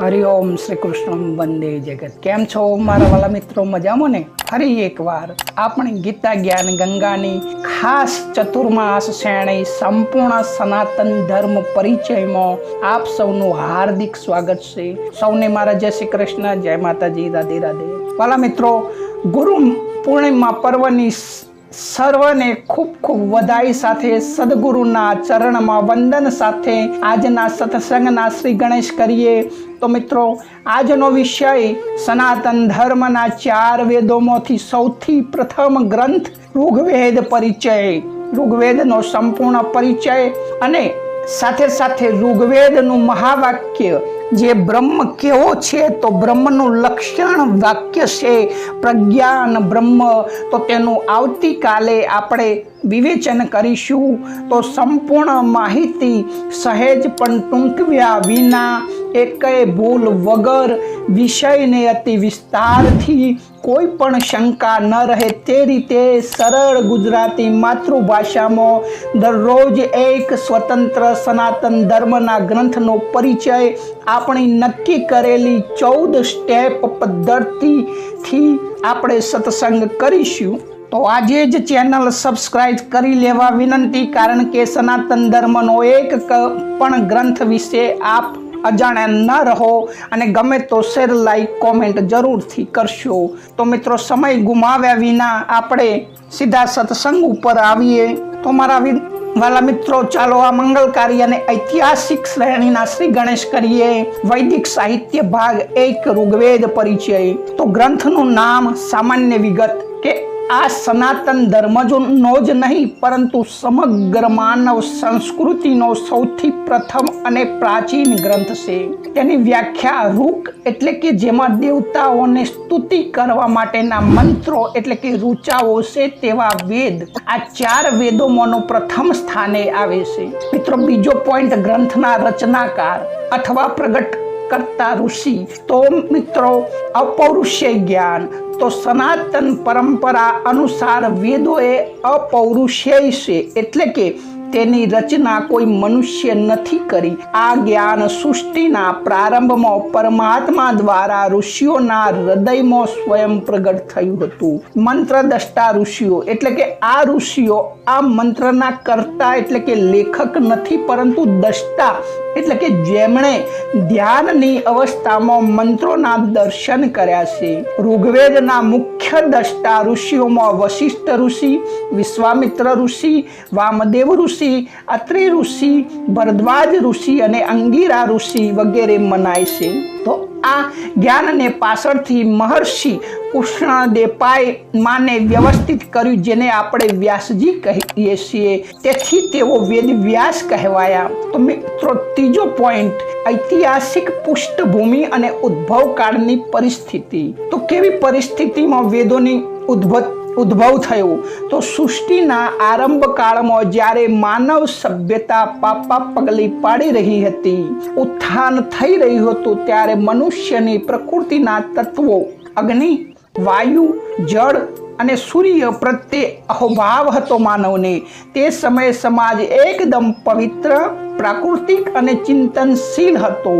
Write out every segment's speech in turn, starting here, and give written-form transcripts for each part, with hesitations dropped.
હરિઓમ શ્રી કૃષ્ણ વંદે જગત। કેમ છો મારા વાલા મિત્રો? મજામાં ને? ફરી એકવાર આપણે ગીતા જ્ઞાન ગંગાની ખાસ ચતુર્માસ શ્રેણી સંપૂર્ણ સનાતન ધર્મ પરિચયમાં આપ સૌનું હાર્દિક સ્વાગત છે। સૌને મારા જય શ્રી કૃષ્ણ, જય માતાજી, રાધે રાધે। વાલા મિત્રો, ગુરુ પૂર્ણિમા પર્વની સર્વને ખૂબ ખૂબ વધાઈ સાથે સદગુરુના ચરણમાં વંદન સાથે આજના સત્સંગના શ્રી ગણેશ કરીએ। તો મિત્રો, આજનો વિષય સનાતન ધર્મના 4 વેદોમાંથી સૌથી પ્રથમ ગ્રંથ ઋગ્વેદ પરિચય, ઋગ્વેદનો સંપૂર્ણ પરિચય અને સાથે સાથે ઋગ્વેદનું મહાવાક્ય જે બ્રહ્મ કેવો છે, તો બ્રહ્મનું લક્ષણ વાક્ય છે પ્રજ્ઞાન બ્રહ્મ, તો તેનું આવતીકાલે આપણે વિવેચન કરીશું। તો સંપૂર્ણ માહિતી સહેજ પણ ટૂંકવ્યા વિના, એકેય ભૂલ વગર, વિષયને અતિ વિસ્તારથી, કોઈ પણ શંકા ન રહે તે રીતે સરળ ગુજરાતી માતૃભાષામાં દરરોજ એક સ્વતંત્ર સનાતન ધર્મના ગ્રંથનો પરિચય આપણી નક્કી કરેલી 14 સ્ટેપ પદ્ધતિથી આપણે સત્સંગ કરીશું। તો આજે જ ચેનલ સબસ્ક્રાઇબ કરી લેવા વિનંતી, કારણ કે સનાતન ધર્મનો એક પણ ગ્રંથ વિશે આપ અજાણ્યા ન રહો અને ગમે તો શેર, લાઈક, કોમેન્ટ જરૂરથી કરશો। તો મિત્રો, સમય ગુમાવ્યા વિના આપણે સીધા સત્સંગ ઉપર આવીએ। તો મારા વાલા મિત્રો, ચાલો આ મંગલકારી અને ઐતિહાસિક શ્રેણીના શ્રી ગણેશ કરીએ। વૈદિક સાહિત્ય ભાગ 1 ઋગ્વેદ પરિચય। તો ગ્રંથનું નામ, સામાન્ય વિગત કે આ સનાતન ધર્મનો જ નહીં પરંતુ સમગ્ર માનવ સંસ્કૃતિનો સૌથી પ્રથમ અને પ્રાચીન ગ્રંથ છે। તેની વ્યાખ્યા ઋક એટલે કે જેમાં દેવતાઓને સ્તુતિ કરવા માટેના મંત્રો એટલે કે ઋચાઓ છે તેવા વેદ, આ 4 વેદોમાંનો પ્રથમ સ્થાને આવે છે। મિત્રો, બીજો પોઈન્ટ ગ્રંથના રચનાકાર અથવા પ્રગટ કરતા ઋષિ। તો મિત્રો, અપૌરુષેય જ્ઞાન। તો સનાતન પરંપરા અનુસાર વેદો એ અપૌરુષેય છે, એટલે કે તેની રચના કોઈ મનુષ્ય નથી કરી। આ જ્ઞાન સૃષ્ટિના પ્રારંભમાં પરમાત્મા દ્વારા ઋષિઓના હૃદયમાં સ્વયં પ્રગટ થયું હતું। મંત્ર દ્રષ્ટા ઋષિઓ એટલે કે આ ઋષિઓ આ મંત્રના કર્તા એટલે કે લેખક નથી, પરંતુ દ્રષ્ટા એટલે કે જેમણે ધ્યાનની અવસ્થામાં મંત્રોના દર્શન કર્યા છે। ઋગ્વેદના મુખ્ય દ્રષ્ટા ઋષિઓમાં વશિષ્ઠ ઋષિ, વિશ્વામિત્ર ઋષિ, વામદેવ ઋષિ, અત્રિ ઋષિ, ભરદ્વાજ ઋષિ અને અંગિરા ઋષિ વગેરે મનાય છે। તો આ જ્ઞાનને પાછળથી મહર્ષિ કૃષ્ણદેપાય માને વ્યવસ્થિત કર્યું, જેને આપણે વ્યાસજી કહીએ છીએ, તેથી તેઓ વેદ વ્યાસ કહેવાયા। તો મિત્રો, ત્રીજો પોઈન્ટ ઐતિહાસિક પૃષ્ઠભૂમિ અને ઉદ્ભવ કાળની પરિસ્થિતિ। તો કેવી પરિસ્થિતિમાં વેદોની ઉદ્ભવ થયો? તો સૃષ્ટિના આરંભ કાળમાં જ્યારે માનવ સભ્યતા પાપા પગલી પાડી રહી હતી, ઉત્થાન થઈ રહ્યું હતું, ત્યારે મનુષ્યની પ્રકૃતિના તત્વો અગ્નિ, વાયુ, જળ અને સૂર્ય પ્રત્યે અહોભાવ હતો માનવને। તે સમયે સમાજ એકદમ પવિત્ર, પ્રાકૃતિક અને ચિંતનશીલ હતો।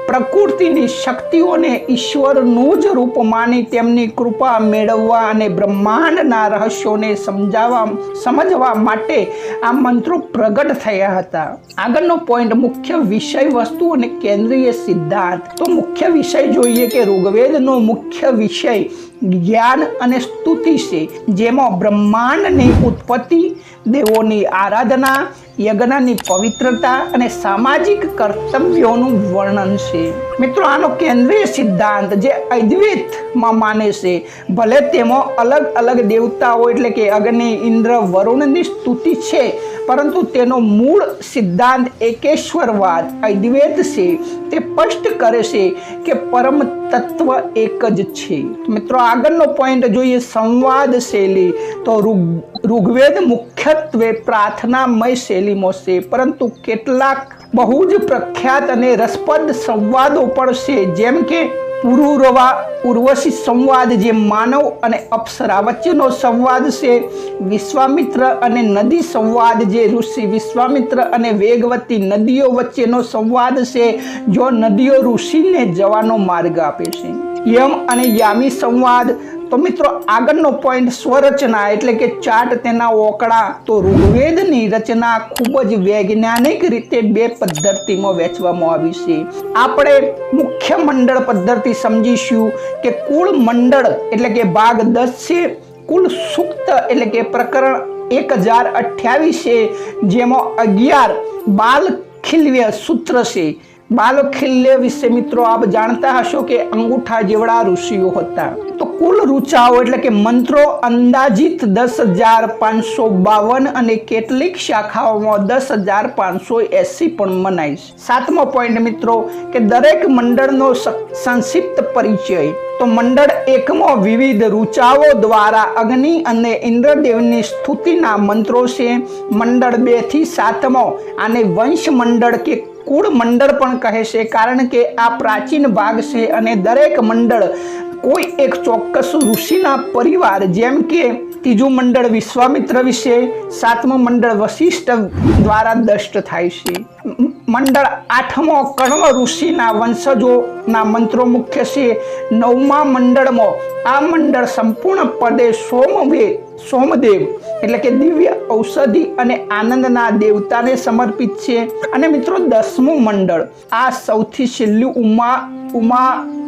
પ્રકૃતિની શક્તિઓને ઈશ્વરનું જ રૂપ માની તેમની કૃપા મેળવવા અને બ્રહ્માંડના રહસ્યોને સમજવા માટે આ મંત્રો પ્રગટ થયા હતા। આગળનો પોઈન્ટ મુખ્ય વિષય વસ્તુ અને કેન્દ્રીય સિદ્ધાંત। તો મુખ્ય વિષય જોઈએ કે ઋગ્વેદનો મુખ્ય વિષય જ્ઞાન અને સ્તુતિ છે, જેમાં બ્રહ્માંડની ઉત્પત્તિ, દેવોની આરાધના, યજ્ઞની પવિત્રતા અને સામાજિક કર્તવ્યોનું વર્ણન છે। મિત્રો, આનો કેન્દ્રીય સિદ્ધાંત જે અદ્વૈતમાં માને છે, ભલે તેમાં અલગ અલગ દેવતાઓ એટલે કે અગ્નિ, ઇન્દ્ર, વરુણની સ્તુતિ છે, પરંતુ તેનો મૂળ સિદ્ધાંત એકેશ્વરવાદ અદ્વૈત છે। તે સ્પષ્ટ કરે છે કે પરમ તત્વ એક જ છે। મિત્રો, આગળનો પોઈન્ટ જોઈએ સંવાદ શૈલી। તો ઋગ્વેદ મુખ્યત્વે પ્રાર્થનામય શૈલીમાં છે, પરંતુ કેટલાક બહુ જ પ્રખ્યાત અને રસપ્રદ સંવાદો પણ છે, જેમ કે પુરુરવા ઉર્વશી સંવાદ જે માનવ અને અપ્સરા વચ્ચેનો સંવાદ છે, વિશ્વામિત્ર અને નદી સંવાદ જે ઋષિ વિશ્વામિત્ર અને વેગવતી નદીઓ વચ્ચેનો સંવાદ છે, જો નદીઓ ઋષિને જવાનો માર્ગ આપે છે, યમ અને યામી સંવાદ। તો મિત્રો આગળનો પોઈન્ટ સ્વરચના એટલે કે ચાર્ટ તેના ઓકળા। તો ઋગ્વેદની રચના ખૂબ જ વૈજ્ઞાનિક રીતે બે પદ્ધતિમાં વહેંચવામાં આવી છે। આપણે મુખ્ય મંડળ પદ્ધતિ સમજીશું કે કુલ મંડળ એટલે કે ભાગ 10 છે, કુલ સૂક્ત એટલે કે પ્રકરણ 1028 છે, જેમાં 11 બાલખિલ્ય સૂત્ર છે। બાલખિલ્ય વિશે મિત્રો આપ જાણતા હશો કે અંગૂઠા જેવડા ઋષિઓ હતા। તો કુલ ઋચાઓ એટલે કે મંત્રો અંદાજિત 10,552 અને કેટલીક શાખાઓમાં 10,580 પણ મનાય છે। 7મો પોઈન્ટ મિત્રો કે દરેક મંડળનો સંક્ષિપ્ત પરિચય। તો મંડળ 1માં વિવિધ ઋચાઓ દ્વારા અગ્નિ અને ઇન્દ્રદેવની સ્તુતિના મંત્રો છે। મંડળ 2 થી 7મો આને વંશ મંડળ કે કુળ મંડળ પણ કહે છે, કારણ કે આ પ્રાચીન ભાગ છે અને દરેક મંડળ કોઈ એક ચોક્કસ ઋષિના પરિવાર, જેમ કે 3જું મંડળ વિશ્વામિત્ર વિશે, 7મું મંડળ વશિષ્ઠ દ્વારા દષ્ટ થાય છે। મંડળ 8મો કર્ણ ઋષિના વંશજોના મંત્રો મુખ્ય છે। 9મા મંડળમાં આ મંડળ સંપૂર્ણ પદે સોમદેવ એટલે કે દિવ્ય ઔષધિ અને આનંદના દેવતાને સમર્પિત છે। અને મિત્રો 10મું મંડળ આ સૌથી છેલ્લું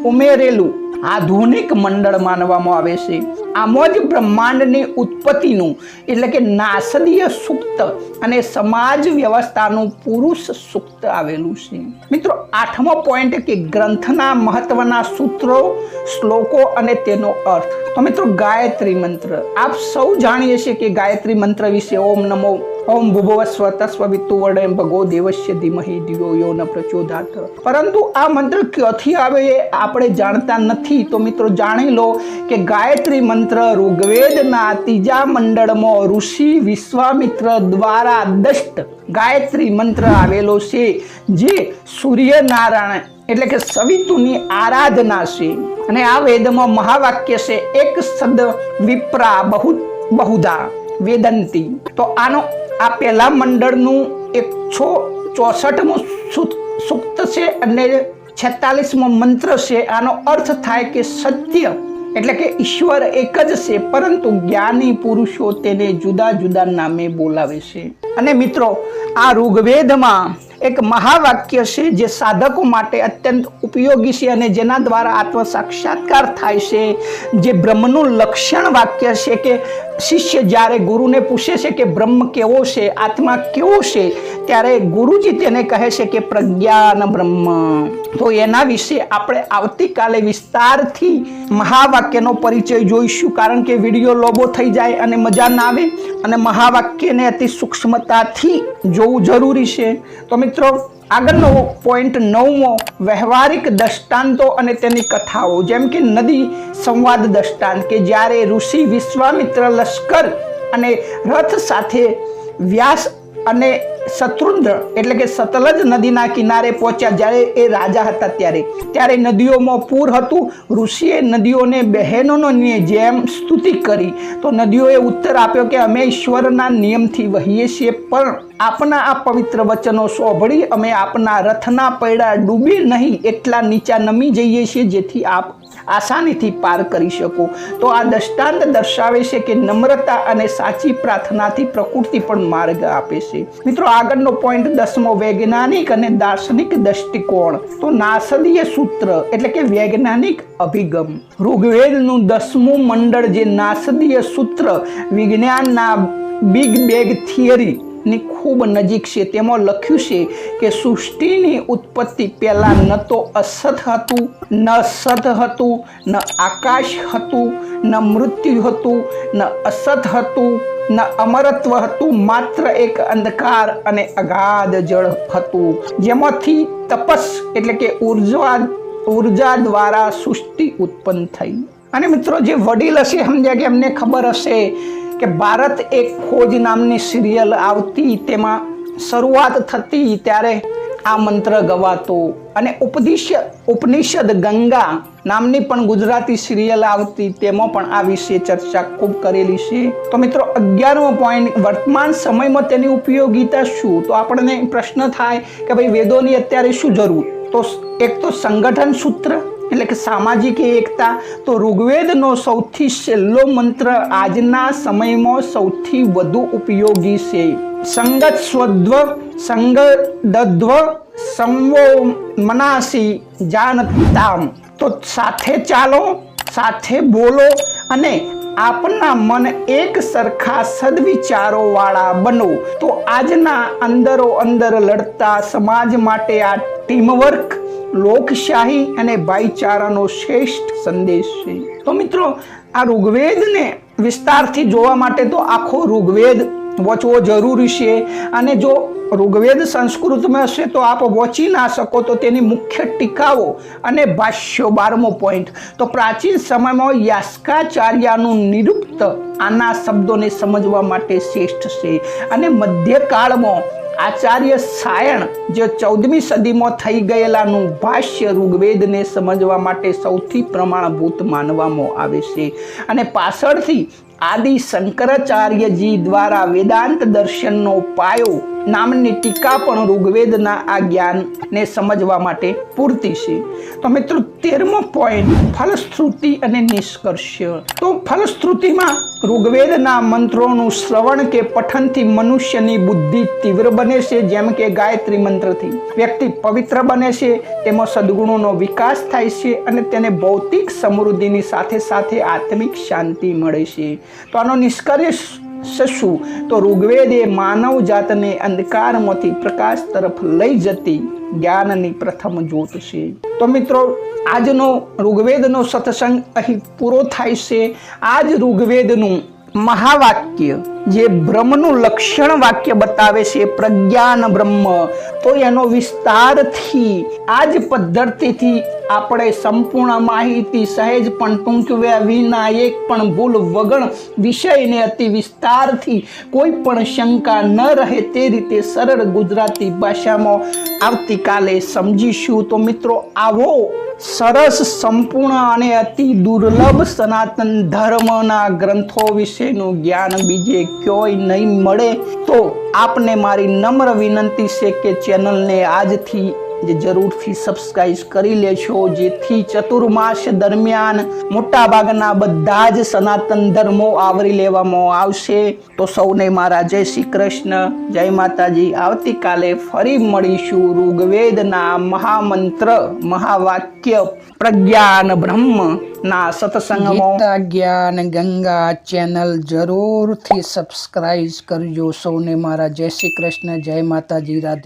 ઉમેરેલું આધુનિક મંડળ માનવામાં આવે છે। આમાં જ બ્રહ્માંડની ઉત્પત્તિનું એટલે કે નાસદીય સૂક્ત અને સમાજ વ્યવસ્થાનું પુરુષ સૂક્ત આવેલું છે। મિત્રો 8મો પોઈન્ટ કે ગ્રંથના મહત્વના સૂત્રો, શ્લોકો અને તેનો અર્થ। તો મિત્રો ગાયત્રી મંત્ર આપ સૌ જાણીએ છીએ કે ગાયત્રી મંત્ર વિશે ઓમ ભુવસ્વ તસ્સવિતુર્વરેણ્યં ભર્ગો દેવસ્ય ધીમહિ ધિયો યો ન પ્રચોદયાત। પરંતુ આ મંત્ર ક્યાંથી આવે એ આપણે જાણતા નથી। તો મિત્રો જાણી લો કે ગાયત્રી મંત્ર ઋગ્વેદના 3જા મંડળમાં ઋષિ વિશ્વામિત્ર દ્વારા દષ્ટ ગાયત્રી મંત્ર આવેલો છે, જે સૂર્યનારાયણ એટલે કે સવિતુની આરાધના છે। અને આ વેદમાં મહાવાક્ય છે, એક શબ્દ વિપ્રા બહુધા વેદંતી। તો આનો આ પહેલા મંડળનું 164મું સૂક્ત છે અને 46મો મંત્ર છે। આનો અર્થ થાય કે સત્ય એટલે કે ઈશ્વર એક જ છે, પરંતુ જ્ઞાની પુરુષો તેને જુદા જુદા નામે બોલાવે છે। અને મિત્રો આ ઋગ્વેદમાં એક મહાવાક્ય છે જે સાધકો માટે અત્યંત ઉપયોગી છે અને જેના દ્વારા આત્મ સાક્ષાત્કાર થાય છે, જે બ્રહ્મનું લક્ષણ વાક્ય છે કે શિષ્ય જ્યારે ગુરુને પૂછે છે કે બ્રહ્મ કેવો છે, આત્મા કેવો છે, ત્યારે ગુરુજી તેને કહે છે કે પ્રજ્ઞાન બ્રહ્મ। તો એના વિશે આપણે આવતીકાલે વિસ્તારથી મહાવાક્યનો પરિચય જોઈશું, કારણ કે વિડીયો લોબો થઈ જાય અને મજા ના આવે અને મહાવાક્યને અતિ સૂક્ષ્મતાથી જોવું જરૂરી છે। તો મિત્રો આગળનો પોઈન્ટ 9મો વ્યવહારિક દ્રષ્ટાંતો અને તેની કથાઓ, જેમ કે નદી સંવાદ દ્રષ્ટાંત કે જ્યારે ઋષિ વિશ્વામિત્ર લશ્કર અને રથ સાથે વ્યાસ અને શત્રુંદ્ર એટલે કે સતલજ નદીના કિનારે પહોંચ્યા, જ્યારે એ રાજા હતા ત્યારે નદીઓમાં પૂર હતું। ઋષિએ નદીઓને બહેનોની જેમ સ્તુતિ કરી, તો નદીઓએ ઉત્તર આપ્યો કે અમે ઈશ્વરના નિયમથી વહીએ છીએ, પણ આપના આ પવિત્ર વચનો સાંભળી અમે આપના રથના પૈડા ડૂબે નહીં એટલા નીચા નમી જઈએ છીએ, જેથી આપ આસાનીથી પાર કરી શકો। તો આ દ્રષ્ટાંત દર્શાવે છે કે નમ્રતા અને સાચી પ્રાર્થનાથી પ્રકૃતિ પણ માર્ગ આપે છે। મિત્રો આગળનો પોઈન્ટ 10મો વૈજ્ઞાનિક અને દાર્શનિક દ્રષ્ટિકોણ। તો નાસદીય સૂત્ર એટલે કે વૈજ્ઞાનિક અભિગમ। ઋગ્વેદનું 10મું મંડળ જે નાસદીય સૂત્ર વિજ્ઞાનના બિગ બેગ થિયરી ની ખૂબ નજીક છે। તેમાં લખ્યું છે કે સૃષ્ટિની ઉત્પત્તિ પહેલા ન તો અસત હતું, ન સત હતું, ન આકાશ હતું, ન મૃત્યુ હતું, ન અસત હતું, ન અમરત્વ હતું, માત્ર એક અંધકાર અને અગાધ જળ હતું, જેમાંથી તપસ એટલે કે ઉર્જા દ્વારા સૃષ્ટિ ઉત્પન્ન થઈ। અને મિત્રો જે વડીલ હશે સમજ્યા કે એમને ખબર હશે કે ભારત એક ખોજ નામની સિરિયલ આવતી, તેમાં શરૂઆત થતી ત્યારે આ મંત્ર ગવાતો અને ઉપનિષદ ગંગા નામની પણ ગુજરાતી સિરિયલ આવતી, તેમાં પણ આ વિશે ચર્ચા ખૂબ કરેલી છે. તો મિત્રો 11મો પોઈન્ટ, વર્તમાન સમયમાં તેની ઉપયોગિતા શું? તો આપણને પ્રશ્ન થાય કે ભાઈ વેદોની અત્યારે શું જરૂર? તો એક તો સંગઠન સૂત્ર એટલે કે સામાજિક એકતા. તો ઋગ્વેદનો સૌથી છેલ્લો મંત્ર આજના સમયમાં સૌથી વધુ ઉપયોગી છે. સંગત સ્વદ્વ સંગદધ્વ સંવો મનાસી જાનતામ. તો સાથે ચાલો, સાથે બોલો અને આપના મન એક સરખા સદવિચારો વાળા બનો. તો આજના અંદરો અંદર લડતા સમાજ માટે આ ટીમવર્ક, લોકશાહી અને ભાઈચારાનો શ્રેષ્ઠ સંદેશ છે. તો મિત્રો આ ઋગ્વેદને વિસ્તારથી જોવા માટે તો આખો ઋગ્વેદ વાંચવો જરૂરી છે. અને જો ઋગ્વેદ સંસ્કૃતમાં હશે તો આપ વાંચી ના શકો તો તેની મુખ્ય ટીકાઓ અને ભાષ્યો. 12મો પોઈન્ટ, તો પ્રાચીન સમયમાં યાસ્કાચાર્યનું નિરુક્ત આના શબ્દોને સમજવા માટે શ્રેષ્ઠ છે. અને મધ્યકાળમાં આચાર્ય સાયણ જે 14મી સદીમાં થઈ ગયેલાનું ભાષ્ય ઋગ્વેદને સમજવા માટે સૌથી પ્રમાણભૂત માનવામાં આવે છે. અને પાછળથી આદિ શંકરાચાર્યજી દ્વારા વેદાંત દર્શનનો પાયો નામની ટીકા પણ ઋગ્વેદના આ જ્ઞાનને સમજવા માટે પૂરતી છે. તો મિત્રો 13મો પોઈન્ટ, ફલશ્રુતિ અને નિષ્કર્ષ. તો ફલશ્રુતિમાં ઋગ્વેદના મંત્રોનું શ્રવણ કે પઠનથી મનુષ્યની બુદ્ધિ તીવ્ર બને છે. જેમ કે ગાયત્રી મંત્રથી વ્યક્તિ પવિત્ર બને છે, તેમાં સદગુણોનો વિકાસ થાય છે અને તેને ભૌતિક સમૃદ્ધિની સાથે સાથે આત્મિક શાંતિ મળે છે. તો આનો નિષ્કર્ષ શું? તો ઋગ્વેદ એ માનવ જાતને અંધકારમાંથી પ્રકાશ તરફ લઈ જતી જ્ઞાનની પ્રથમ જ્યોત છે. તો મિત્રો આજનો ઋગ્વેદનો સત્સંગ અહીં પૂરો થાય છે. આજ ઋગ્વેદનું મહાવાક્ય જે બ્રહ્મનું લક્ષણ વાક્ય બતાવે છે, પ્રજ્ઞાન બ્રહ્મ. તો એનો વિસ્તારથી આ જ પદ્ધતિથી આપણે સંપૂર્ણ માહિતી સહેજ પણ ટૂંકવ્યા વિના, એક પણ ભૂલ વગર વિષયને અતિ વિસ્તારથી કોઈ પણ શંકા ન રહે તે રીતે સરળ ગુજરાતી ભાષામાં આવતીકાલે સમજીશું. તો મિત્રો આવો સરસ, સંપૂર્ણ અને અતિ દુર્લભ સનાતન ધર્મના ગ્રંથો વિશેનું જ્ઞાન બીજે ક્યાંય નહીં મળે. તો આપને મારી નમ્ર વિનંતી છે કે ચેનલને આજથી જરૂરથી સબસ્ક્રાઇબ કરી લેશો, જેથી ચતુર્માસ દરમિયાન મોટાભાગના બધા જ સનાતન ધર્મો આવરી લેવામાં આવશે. તો સૌને મારા જય શ્રી કૃષ્ણ, જય માતાજી. આવતીકાલે ફરી મળીશું ઋગ્વેદના મહામંત્ર, મહાવાક્ય પ્રજ્ઞાન બ્રહ્મ ના સત્સંગમાં. ગીતા જ્ઞાન ગંગા ચેનલ જરૂરથી સબસ્ક્રાઇબ કરજો. સૌને મારા જય શ્રી કૃષ્ણ, જય માતાજી, રાધે.